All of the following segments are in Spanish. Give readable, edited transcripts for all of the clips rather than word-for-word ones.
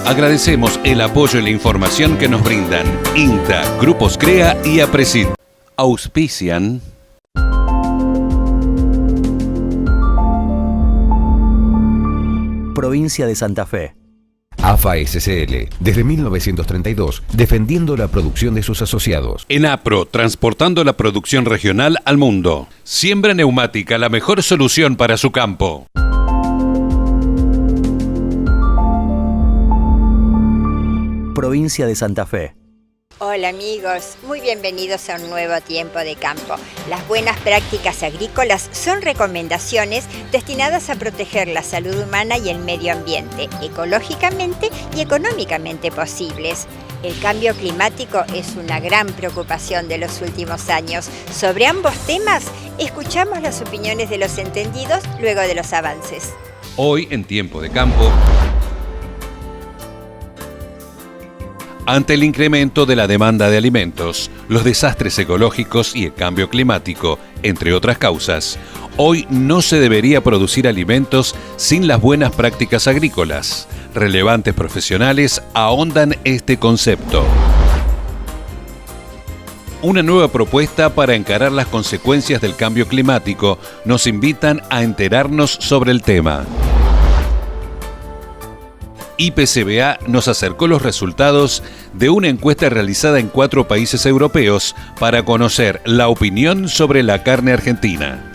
Agradecemos el apoyo y la información que nos brindan INTA, Grupos CREA y APRESID. Auspician Provincia de Santa Fe. AFA SCL, desde 1932, defendiendo la producción de sus asociados. ENAPRO, transportando la producción regional al mundo. Siembra Neumática, la mejor solución para su campo. Provincia de Santa Fe. Hola amigos, muy bienvenidos a un nuevo tiempo de campo. Las buenas prácticas agrícolas son recomendaciones destinadas a proteger la salud humana y el medio ambiente, ecológicamente y económicamente posibles. El cambio climático es una gran preocupación de los últimos años. Sobre ambos temas, escuchamos las opiniones de los entendidos luego de los avances. Hoy en Tiempo de Campo, ante el incremento de la demanda de alimentos, los desastres ecológicos y el cambio climático, entre otras causas, hoy no se debería producir alimentos sin las buenas prácticas agrícolas. Relevantes profesionales ahondan este concepto. Una nueva propuesta para encarar las consecuencias del cambio climático nos invitan a enterarnos sobre el tema. IPCBA nos acercó los resultados de una encuesta realizada en 4 países europeos para conocer la opinión sobre la carne argentina.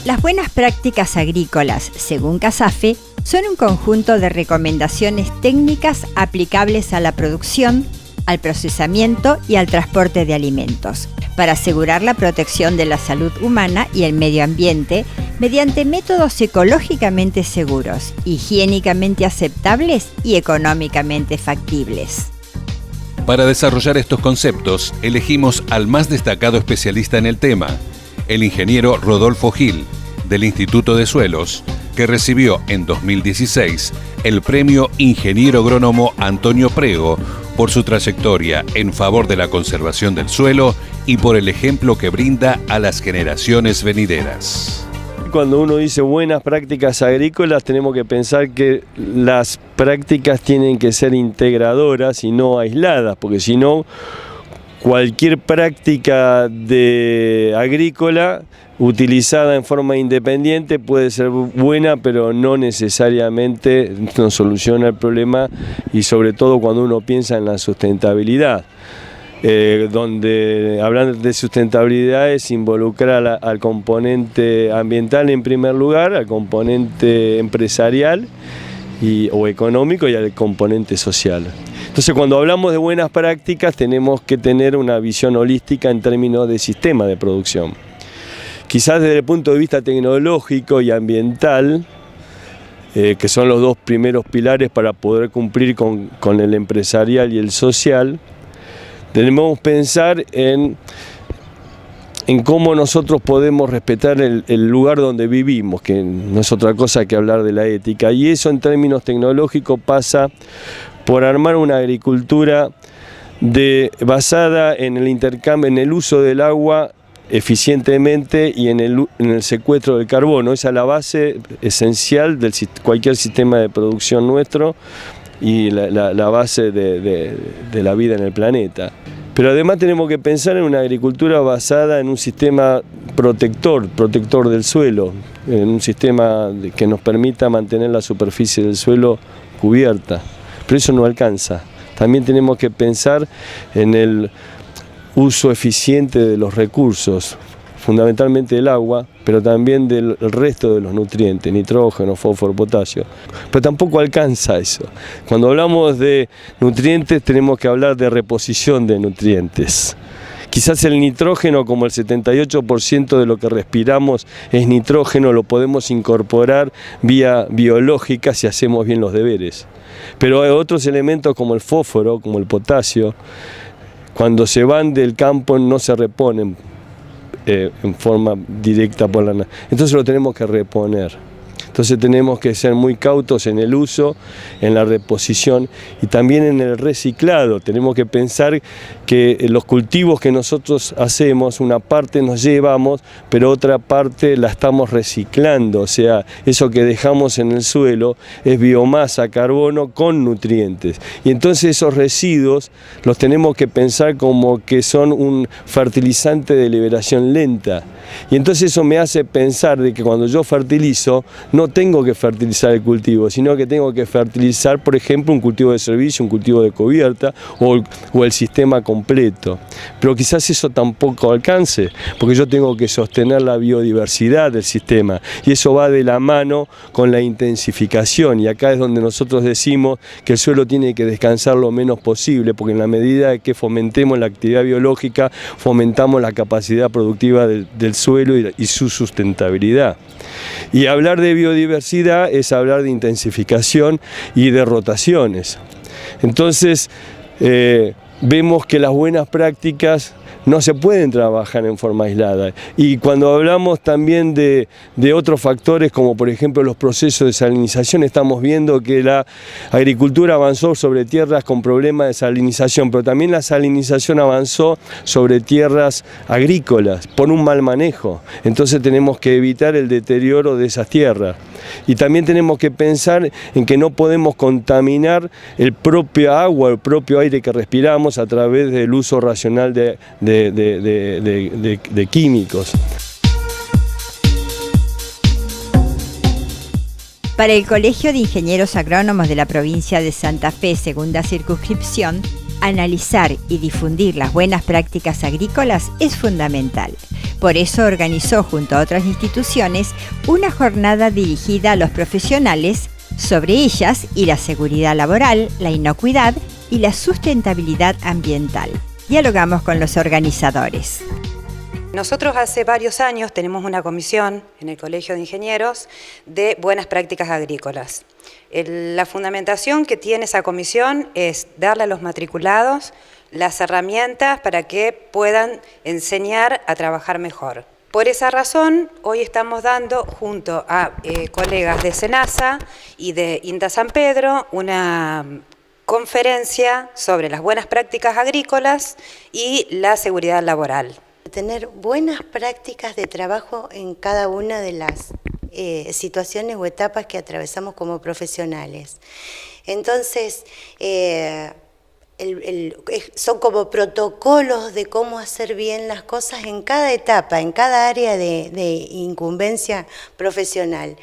Las buenas prácticas agrícolas, según CASAFE, son un conjunto de recomendaciones técnicas aplicables a la producción, al procesamiento y al transporte de alimentos, para asegurar la protección de la salud humana y el medio ambiente mediante métodos ecológicamente seguros, higiénicamente aceptables y económicamente factibles. Para desarrollar estos conceptos, elegimos al más destacado especialista en el tema, el ingeniero Rodolfo Gil, del Instituto de Suelos, que recibió en 2016 el premio Ingeniero Agrónomo Antonio Prego por su trayectoria en favor de la conservación del suelo y por el ejemplo que brinda a las generaciones venideras. Cuando uno dice buenas prácticas agrícolas, tenemos que pensar que las prácticas tienen que ser integradoras y no aisladas, porque si no, cualquier práctica agrícola utilizada en forma independiente puede ser buena, pero no necesariamente nos soluciona el problema, y sobre todo cuando uno piensa en la sustentabilidad. Donde hablar de sustentabilidad es involucrar al componente ambiental en primer lugar, al componente empresarial o económico y al componente social. Entonces, cuando hablamos de buenas prácticas tenemos que tener una visión holística en términos de sistema de producción. Quizás desde el punto de vista tecnológico y ambiental, que son los dos primeros pilares para poder cumplir con el empresarial y el social, debemos pensar en cómo nosotros podemos respetar el lugar donde vivimos, que no es otra cosa que hablar de la ética, y eso en términos tecnológicos pasa por armar una agricultura basada en el intercambio, en el uso del agua eficientemente y en el secuestro del carbono. Esa es la base esencial de cualquier sistema de producción nuestro y la base de la vida en el planeta. Pero además tenemos que pensar en una agricultura basada en un sistema protector del suelo, en un sistema que nos permita mantener la superficie del suelo cubierta. Pero eso no alcanza. También tenemos que pensar en el uso eficiente de los recursos, fundamentalmente del agua, pero también del resto de los nutrientes, nitrógeno, fósforo, potasio. Pero tampoco alcanza eso. Cuando hablamos de nutrientes tenemos que hablar de reposición de nutrientes. Quizás el nitrógeno, como el 78% de lo que respiramos es nitrógeno, lo podemos incorporar vía biológica si hacemos bien los deberes. Pero hay otros elementos como el fósforo, como el potasio, cuando se van del campo no se reponen en forma directa por la naturaleza. Entonces lo tenemos que reponer. Entonces tenemos que ser muy cautos en el uso, en la reposición y también en el reciclado. Tenemos que pensar que los cultivos que nosotros hacemos, una parte nos llevamos, pero otra parte la estamos reciclando. O sea, eso que dejamos en el suelo es biomasa, carbono con nutrientes. Y entonces esos residuos los tenemos que pensar como que son un fertilizante de liberación lenta. Y entonces eso me hace pensar de que cuando yo fertilizo, no tengo que fertilizar el cultivo, sino que tengo que fertilizar, por ejemplo, un cultivo de servicio, un cultivo de cubierta o el sistema completo. Pero quizás eso tampoco alcance, porque yo tengo que sostener la biodiversidad del sistema. Y eso va de la mano con la intensificación. Y acá es donde nosotros decimos que el suelo tiene que descansar lo menos posible, porque en la medida que fomentemos la actividad biológica, fomentamos la capacidad productiva del suelo y su sustentabilidad. Y hablar de biodiversidad es hablar de intensificación y de rotaciones. Entonces, vemos que las buenas prácticas no se pueden trabajar en forma aislada. Y cuando hablamos también de otros factores, como por ejemplo los procesos de salinización, estamos viendo que la agricultura avanzó sobre tierras con problemas de salinización, pero también la salinización avanzó sobre tierras agrícolas por un mal manejo. Entonces tenemos que evitar el deterioro de esas tierras. Y también tenemos que pensar en que no podemos contaminar el propio agua, el propio aire que respiramos a través del uso racional de químicos. Para el Colegio de Ingenieros Agrónomos de la provincia de Santa Fe, segunda circunscripción, analizar y difundir las buenas prácticas agrícolas es fundamental. Por eso organizó, junto a otras instituciones, una jornada dirigida a los profesionales sobre ellas y la seguridad laboral, la inocuidad y la sustentabilidad ambiental. Dialogamos con los organizadores. Nosotros hace varios años tenemos una comisión en el Colegio de Ingenieros de buenas prácticas agrícolas. La fundamentación que tiene esa comisión es darle a los matriculados las herramientas para que puedan enseñar a trabajar mejor. Por esa razón, hoy estamos dando, junto a colegas de SENASA y de INTA San Pedro, una conferencia sobre las buenas prácticas agrícolas y la seguridad laboral. Tener buenas prácticas de trabajo en cada una de las situaciones o etapas que atravesamos como profesionales. Entonces, son como protocolos de cómo hacer bien las cosas en cada etapa, en cada área de incumbencia profesional.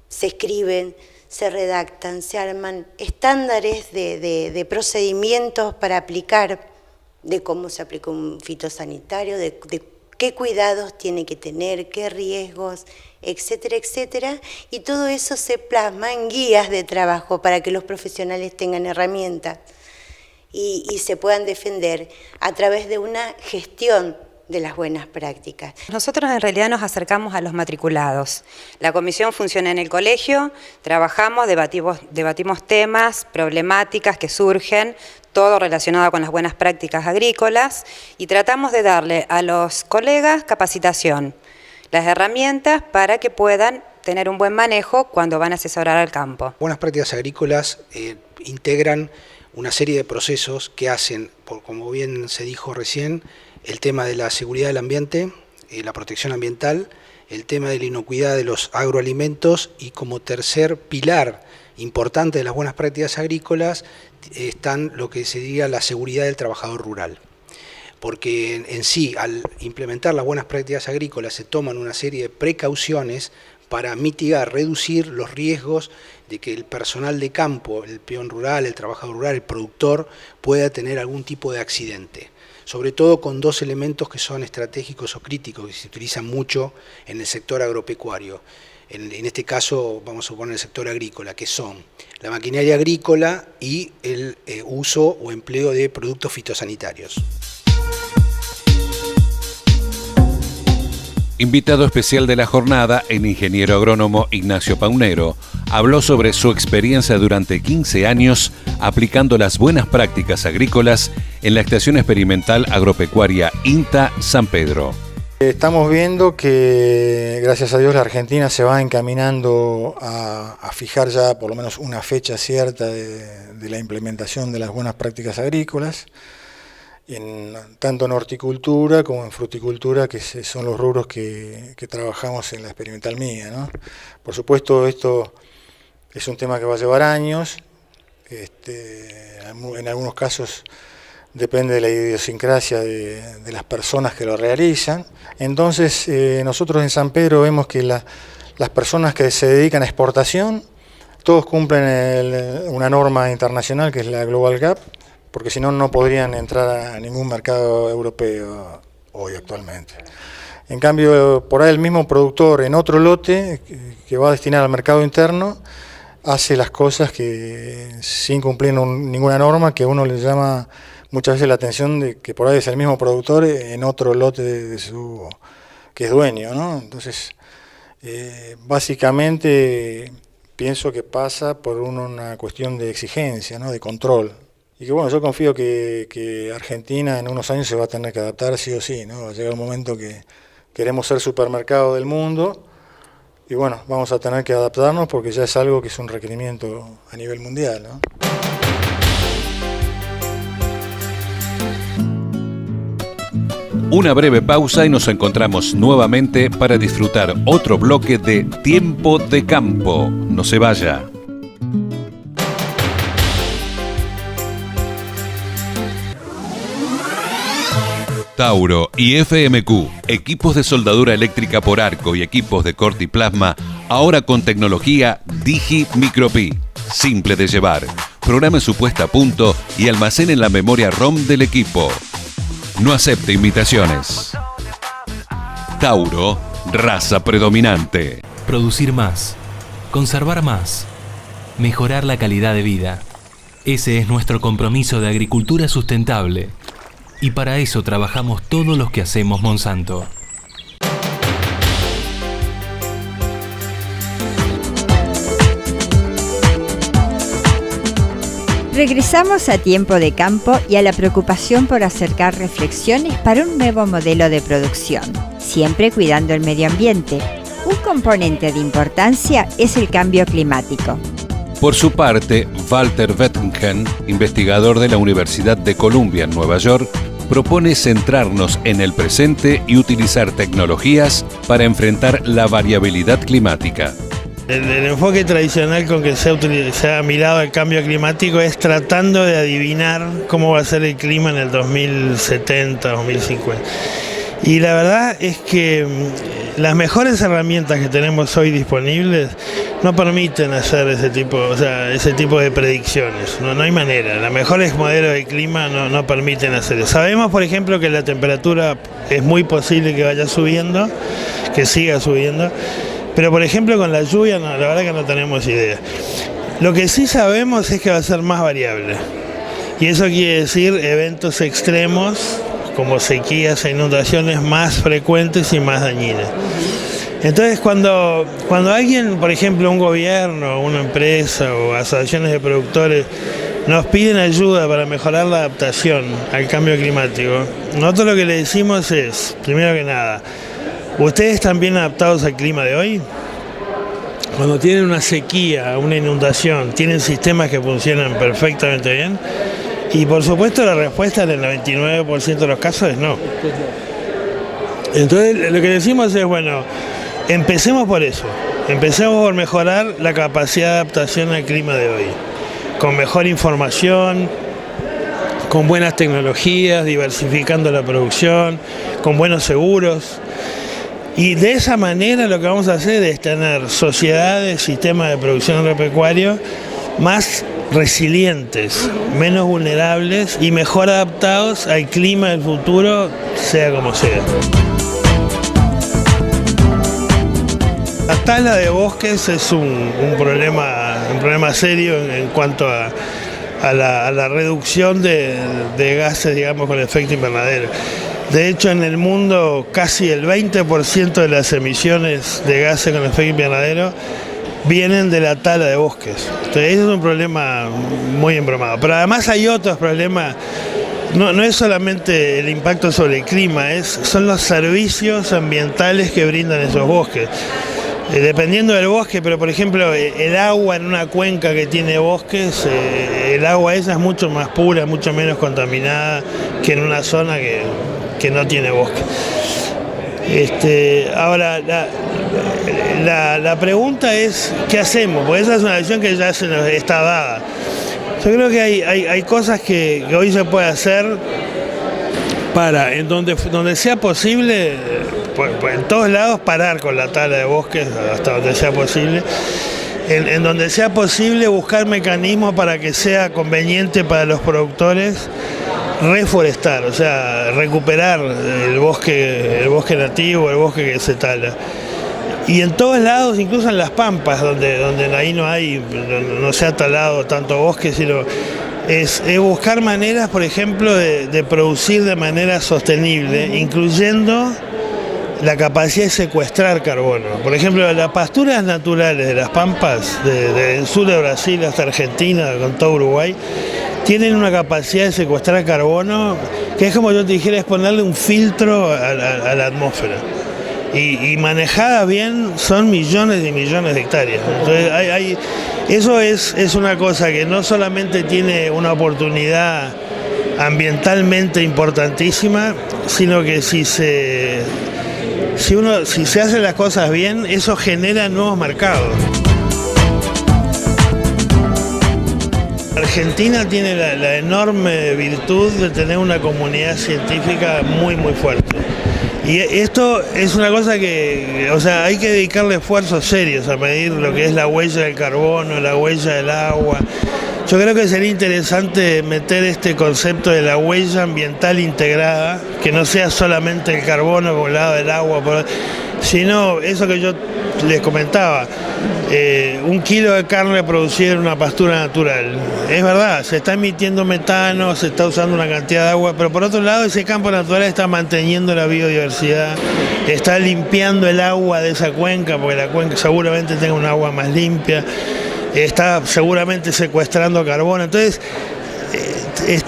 Se escriben, se redactan, se arman estándares de procedimientos para aplicar, de cómo se aplica un fitosanitario, de qué cuidados tiene que tener, qué riesgos, etcétera, etcétera. Y todo eso se plasma en guías de trabajo para que los profesionales tengan herramientas y se puedan defender a través de una gestión de las buenas prácticas. Nosotros en realidad nos acercamos a los matriculados. La comisión funciona en el colegio, trabajamos, debatimos temas, problemáticas que surgen, todo relacionado con las buenas prácticas agrícolas, y tratamos de darle a los colegas capacitación, las herramientas para que puedan tener un buen manejo cuando van a asesorar al campo. Buenas prácticas agrícolas integran una serie de procesos que hacen, como bien se dijo recién, el tema de la seguridad del ambiente, la protección ambiental, el tema de la inocuidad de los agroalimentos, y como tercer pilar importante de las buenas prácticas agrícolas están lo que se diría la seguridad del trabajador rural. Porque en sí, al implementar las buenas prácticas agrícolas, se toman una serie de precauciones para mitigar, reducir los riesgos de que el personal de campo, el peón rural, el trabajador rural, el productor, pueda tener algún tipo de accidente. Sobre todo con dos elementos que son estratégicos o críticos, que se utilizan mucho en el sector agropecuario. En este caso vamos a suponer el sector agrícola, que son la maquinaria agrícola y el uso o empleo de productos fitosanitarios. Invitado especial de la jornada, el ingeniero agrónomo Ignacio Paunero, habló sobre su experiencia durante 15 años aplicando las buenas prácticas agrícolas en la estación experimental agropecuaria INTA San Pedro. Estamos viendo que, gracias a Dios, la Argentina se va encaminando a fijar ya por lo menos una fecha cierta de la implementación de las buenas prácticas agrícolas, tanto en horticultura como en fruticultura, que son los rubros que trabajamos en la experimental mía, ¿no? Por supuesto, esto es un tema que va a llevar años, en algunos casos depende de la idiosincrasia de las personas que lo realizan. Entonces, nosotros en San Pedro vemos que las personas que se dedican a exportación, todos cumplen una norma internacional que es la Global Gap, porque si no, no podrían entrar a ningún mercado europeo hoy actualmente. En cambio, por ahí el mismo productor en otro lote que va a destinar al mercado interno, hace las cosas que sin cumplir ninguna norma, que uno le llama muchas veces la atención de que por ahí es el mismo productor en otro lote que es dueño, ¿no? Entonces, básicamente pienso que pasa por una cuestión de exigencia, ¿no? De control. Y que bueno, yo confío que Argentina en unos años se va a tener que adaptar sí o sí, ¿no? Va a llegar un momento que queremos ser supermercado del mundo y bueno, vamos a tener que adaptarnos porque ya es algo que es un requerimiento a nivel mundial, ¿no? Una breve pausa y nos encontramos nuevamente para disfrutar otro bloque de Tiempo de Campo. No se vaya. Tauro y FMQ, equipos de soldadura eléctrica por arco y equipos de corte y plasma, ahora con tecnología Digi Micropi. Simple de llevar. Programe su puesta a punto y almacene la memoria ROM del equipo. No acepte imitaciones. Tauro, raza predominante. Producir más, conservar más, mejorar la calidad de vida. Ese es nuestro compromiso de agricultura sustentable. Y para eso trabajamos todos los que hacemos Monsanto. Regresamos a Tiempo de Campo y a la preocupación por acercar reflexiones para un nuevo modelo de producción, siempre cuidando el medio ambiente. Un componente de importancia es el cambio climático. Por su parte, Walter Wettingen, investigador de la Universidad de Columbia en Nueva York, propone centrarnos en el presente y utilizar tecnologías para enfrentar la variabilidad climática. El enfoque tradicional con que se ha mirado el cambio climático es tratando de adivinar cómo va a ser el clima en el 2070, 2050. Y la verdad es que las mejores herramientas que tenemos hoy disponibles no permiten hacer ese tipo de predicciones. No hay manera. Los mejores modelos de clima no permiten hacer eso. Sabemos, por ejemplo, que la temperatura es muy posible que vaya subiendo, que siga subiendo. Pero por ejemplo con la lluvia, la verdad que no tenemos idea. Lo que sí sabemos es que va a ser más variable. Y eso quiere decir eventos extremos, como sequías e inundaciones más frecuentes y más dañinas. Entonces cuando alguien, por ejemplo un gobierno, una empresa o asociaciones de productores nos piden ayuda para mejorar la adaptación al cambio climático, nosotros lo que le decimos es, primero que nada, ¿ustedes están bien adaptados al clima de hoy? Cuando tienen una sequía, una inundación, ¿tienen sistemas que funcionan perfectamente bien? Y por supuesto la respuesta en el 99% de los casos es no. Entonces lo que decimos es, bueno, empecemos por eso. Empecemos por mejorar la capacidad de adaptación al clima de hoy. Con mejor información, con buenas tecnologías, diversificando la producción, con buenos seguros. Y de esa manera lo que vamos a hacer es tener sociedades, sistemas de producción agropecuario más resilientes, menos vulnerables y mejor adaptados al clima del futuro, sea como sea. La tala de bosques es un problema serio en cuanto a la reducción de gases, digamos, con efecto invernadero. De hecho, en el mundo casi el 20% de las emisiones de gases con efecto invernadero vienen de la tala de bosques. Entonces, ese es un problema muy embromado. Pero además hay otros problemas no es solamente el impacto sobre el clima, son los servicios ambientales que brindan esos bosques. Dependiendo del bosque, pero por ejemplo el agua en una cuenca que tiene bosques, el agua esa es mucho más pura, mucho menos contaminada que en una zona que no tiene bosque. Ahora, la pregunta es, ¿qué hacemos? Porque esa es una decisión que ya se nos está dada. Yo creo que hay cosas que hoy se puede hacer para, en donde sea posible, en todos lados parar con la tala de bosques hasta donde sea posible. En donde sea posible buscar mecanismos para que sea conveniente para los productores reforestar, o sea, recuperar el bosque nativo, el bosque que se tala. Y en todos lados, incluso en las pampas, donde ahí no se ha talado tanto bosque, sino es buscar maneras, por ejemplo, de producir de manera sostenible, incluyendo la capacidad de secuestrar carbono. Por ejemplo, las pasturas naturales de las pampas, del sur de Brasil hasta Argentina, con todo Uruguay, tienen una capacidad de secuestrar carbono que es como yo te dijera, es ponerle un filtro a la atmósfera. Y manejadas bien son millones y millones de hectáreas. Entonces eso es una cosa que no solamente tiene una oportunidad ambientalmente importantísima, sino que si se hacen las cosas bien, eso genera nuevos mercados. Argentina tiene la enorme virtud de tener una comunidad científica muy fuerte. Y esto es una cosa que, o sea, hay que dedicarle esfuerzos serios a medir lo que es la huella del carbono, la huella del agua. Yo creo que sería interesante meter este concepto de la huella ambiental integrada, que no sea solamente el carbono por el lado del agua, sino eso que yo les comentaba, 1 kilo de carne producida en una pastura natural. Es verdad, se está emitiendo metano, se está usando una cantidad de agua, pero por otro lado ese campo natural está manteniendo la biodiversidad, está limpiando el agua de esa cuenca, porque la cuenca seguramente tenga un agua más limpia, está seguramente secuestrando carbono. Entonces,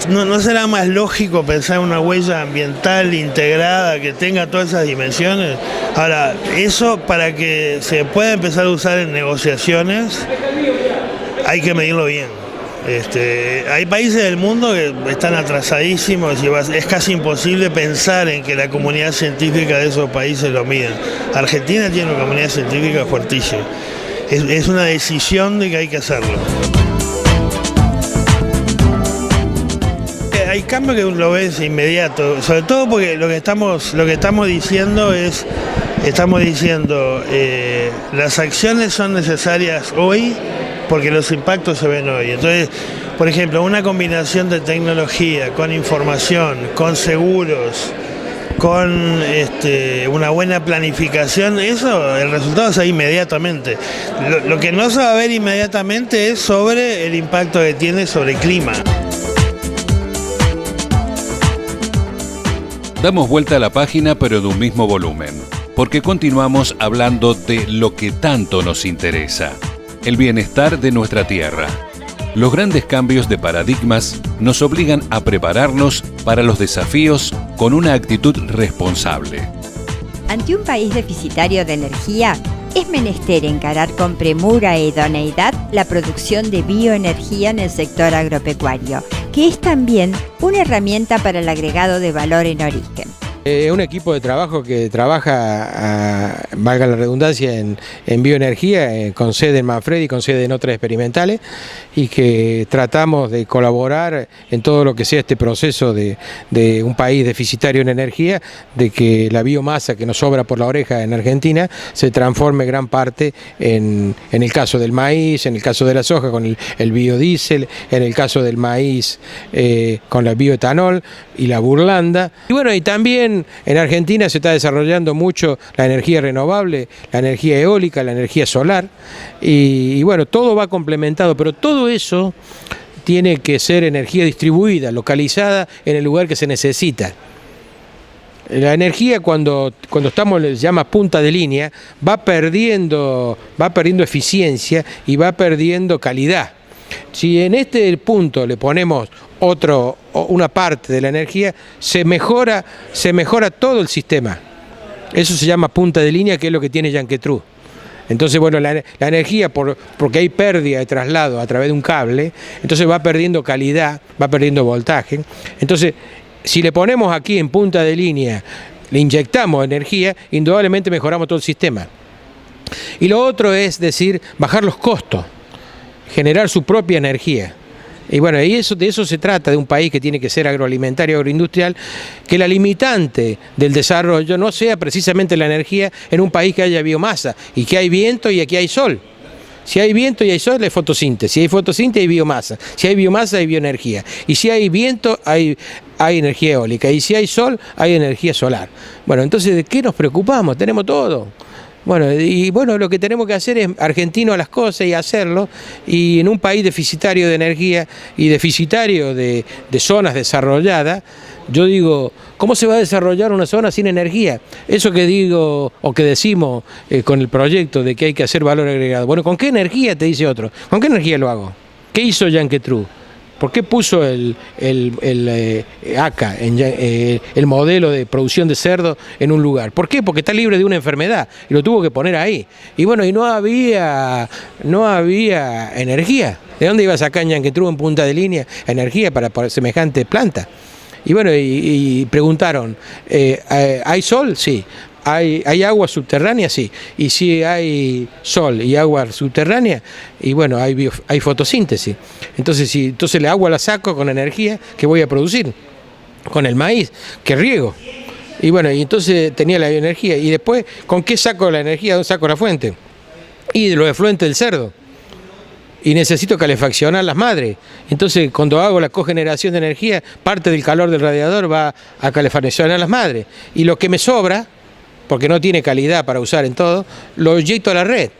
¿no será más lógico pensar en una huella ambiental integrada que tenga todas esas dimensiones? Ahora, eso para que se pueda empezar a usar en negociaciones, hay que medirlo bien. Hay países del mundo que están atrasadísimos y es casi imposible pensar en que la comunidad científica de esos países lo mida. Argentina tiene una comunidad científica fuertísima. Es una decisión de que hay que hacerlo. Hay cambio que lo ves inmediato, sobre todo porque lo que estamos diciendo es, las acciones son necesarias hoy porque los impactos se ven hoy. Entonces, por ejemplo, una combinación de tecnología con información, con seguros, con una buena planificación, el resultado se ve inmediatamente. Lo que no se va a ver inmediatamente es sobre el impacto que tiene sobre el clima. Damos vuelta a la página, pero de un mismo volumen, porque continuamos hablando de lo que tanto nos interesa, el bienestar de nuestra tierra. Los grandes cambios de paradigmas nos obligan a prepararnos para los desafíos con una actitud responsable. Ante un país deficitario de energía, es menester encarar con premura e idoneidad la producción de bioenergía en el sector agropecuario, que es también una herramienta para el agregado de valor en origen. Un equipo de trabajo que trabaja, valga la redundancia, en bioenergía, con sede en Manfredi y con sede en otras experimentales, y que tratamos de colaborar en todo lo que sea este proceso de un país deficitario en energía, de que la biomasa que nos sobra por la oreja en Argentina se transforme gran parte en el caso del maíz, en el caso de la soja con el biodiesel, en el caso del maíz con la bioetanol y la burlanda. Y bueno, y también en Argentina se está desarrollando mucho la energía renovable, la energía eólica, la energía solar, y bueno, todo va complementado, pero todo eso tiene que ser energía distribuida, localizada en el lugar que se necesita. La energía cuando estamos, se llama punta de línea, va perdiendo eficiencia y va perdiendo calidad. Si en este punto le ponemos una parte de la energía, se mejora todo el sistema. Eso se llama punta de línea, que es lo que tiene Yanquetrú. Entonces, bueno, la energía, porque hay pérdida de traslado a través de un cable, entonces va perdiendo calidad, va perdiendo voltaje. Entonces, si le ponemos aquí en punta de línea, le inyectamos energía, indudablemente mejoramos todo el sistema. Y lo otro es decir, bajar los costos, generar su propia energía. Y bueno, de eso se trata de un país que tiene que ser agroalimentario, agroindustrial, que la limitante del desarrollo no sea precisamente la energía en un país que haya biomasa y que hay viento y aquí hay sol. Si hay viento y hay sol, hay fotosíntesis. Si hay fotosíntesis, hay biomasa. Si hay biomasa, hay bioenergía. Y si hay viento, hay energía eólica. Y si hay sol, hay energía solar. Bueno, entonces, ¿de qué nos preocupamos? Tenemos todo. Bueno, lo que tenemos que hacer es argentino a las cosas y hacerlo, y en un país deficitario de energía y deficitario de zonas desarrolladas, yo digo, ¿cómo se va a desarrollar una zona sin energía? Eso que digo o que decimos con el proyecto de que hay que hacer valor agregado. Bueno, ¿con qué energía? Te dice otro. ¿Con qué energía lo hago? ¿Qué hizo Yanquetrú? ¿Por qué puso el ACA, el modelo de producción de cerdo, en un lugar? ¿Por qué? Porque está libre de una enfermedad y lo tuvo que poner ahí. Y bueno, y no había energía. ¿De dónde iba a sacar Yanquetrú en punta de línea energía para semejante planta? Y bueno, y preguntaron, ¿hay sol? Sí. ¿Hay agua subterránea? Sí. Y si hay sol y agua subterránea, y bueno, hay fotosíntesis. Entonces, el agua la saco con energía que voy a producir, con el maíz, que riego. Y bueno, y entonces tenía la energía. Y después, ¿con qué saco la energía? ¿Dónde saco la fuente? Y de los efluentes del cerdo. Y necesito calefaccionar las madres. Entonces, cuando hago la cogeneración de energía, parte del calor del radiador va a calefaccionar las madres. Y lo que me sobra, porque no tiene calidad para usar en todo, lo inyecto a la red.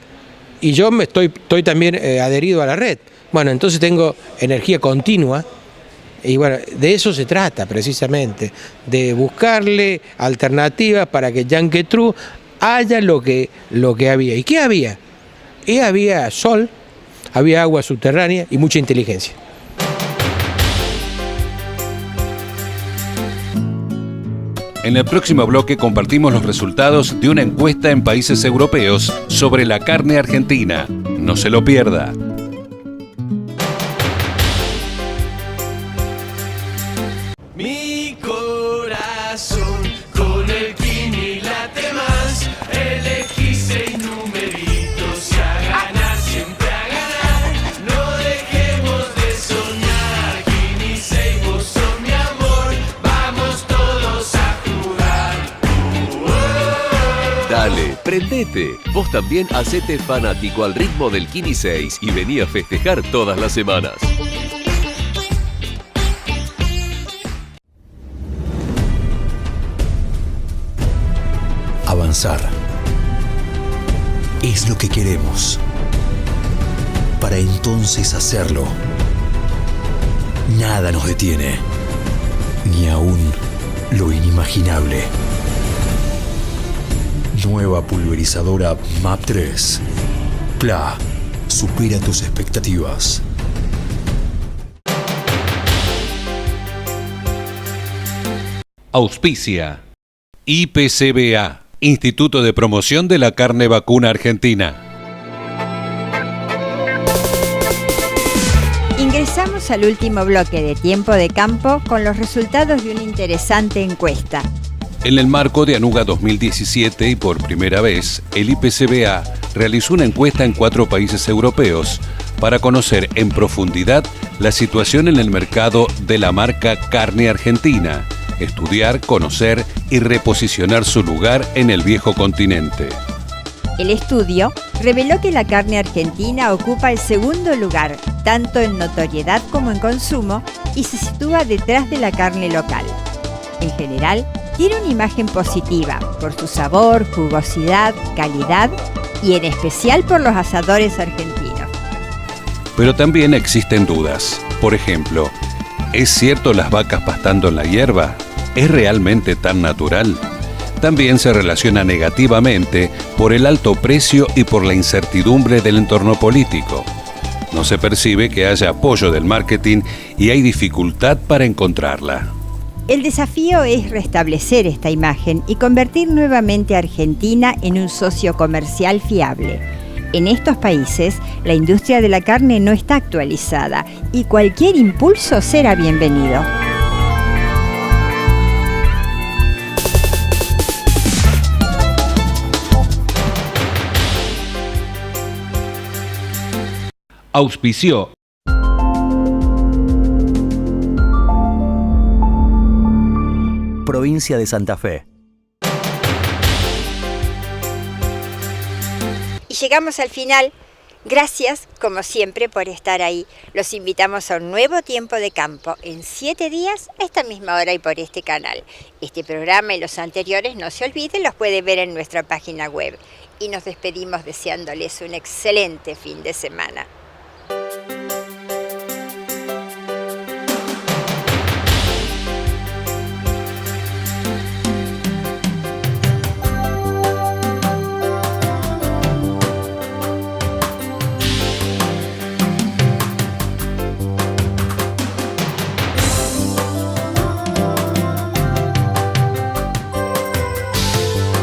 Y yo estoy también adherido a la red. Bueno, entonces tengo energía continua. Y bueno, de eso se trata precisamente, de buscarle alternativas para que Yanquetrú haya lo que había. ¿Y qué había? Y había sol, había agua subterránea y mucha inteligencia. En el próximo bloque compartimos los resultados de una encuesta en países europeos sobre la carne argentina. No se lo pierda. Mi corazón con el Kini late más. Elegí 6 numeritos y a ganar, siempre a ganar. No dejemos de soñar. Kini 6, vos sos mi amor. Vamos todos a jugar. Dale, prendete. Vos también hacete fanático al ritmo del Kini 6 y vení a festejar todas las semanas. Avanzar es lo que queremos. Para entonces hacerlo, nada nos detiene, ni aún lo inimaginable. Nueva pulverizadora MAP 3. PLA. Supera tus expectativas. Auspicia IPCBA, Instituto de Promoción de la Carne Vacuna Argentina. Ingresamos al último bloque de Tiempo de Campo con los resultados de una interesante encuesta. En el marco de Anuga 2017 y por primera vez, el IPCBA realizó una encuesta en 4 países europeos para conocer en profundidad la situación en el mercado de la marca carne argentina, estudiar, conocer y reposicionar su lugar en el viejo continente. El estudio reveló que la carne argentina ocupa el segundo lugar, tanto en notoriedad como en consumo, y se sitúa detrás de la carne local. En general, tiene una imagen positiva por su sabor, jugosidad, calidad y en especial por los asadores argentinos. Pero también existen dudas. Por ejemplo, ¿es cierto las vacas pastando en la hierba? ¿Es realmente tan natural? También se relaciona negativamente por el alto precio y por la incertidumbre del entorno político. No se percibe que haya apoyo del marketing y hay dificultad para encontrarla. El desafío es restablecer esta imagen y convertir nuevamente a Argentina en un socio comercial fiable. En estos países, la industria de la carne no está actualizada y cualquier impulso será bienvenido. Auspició Provincia de Santa Fe. Y llegamos al final. Gracias, como siempre, por estar ahí. Los invitamos a un nuevo Tiempo de Campo en 7 días, a esta misma hora y por este canal. Este programa y los anteriores, no se olviden, los puede ver en nuestra página web. Y nos despedimos deseándoles un excelente fin de semana.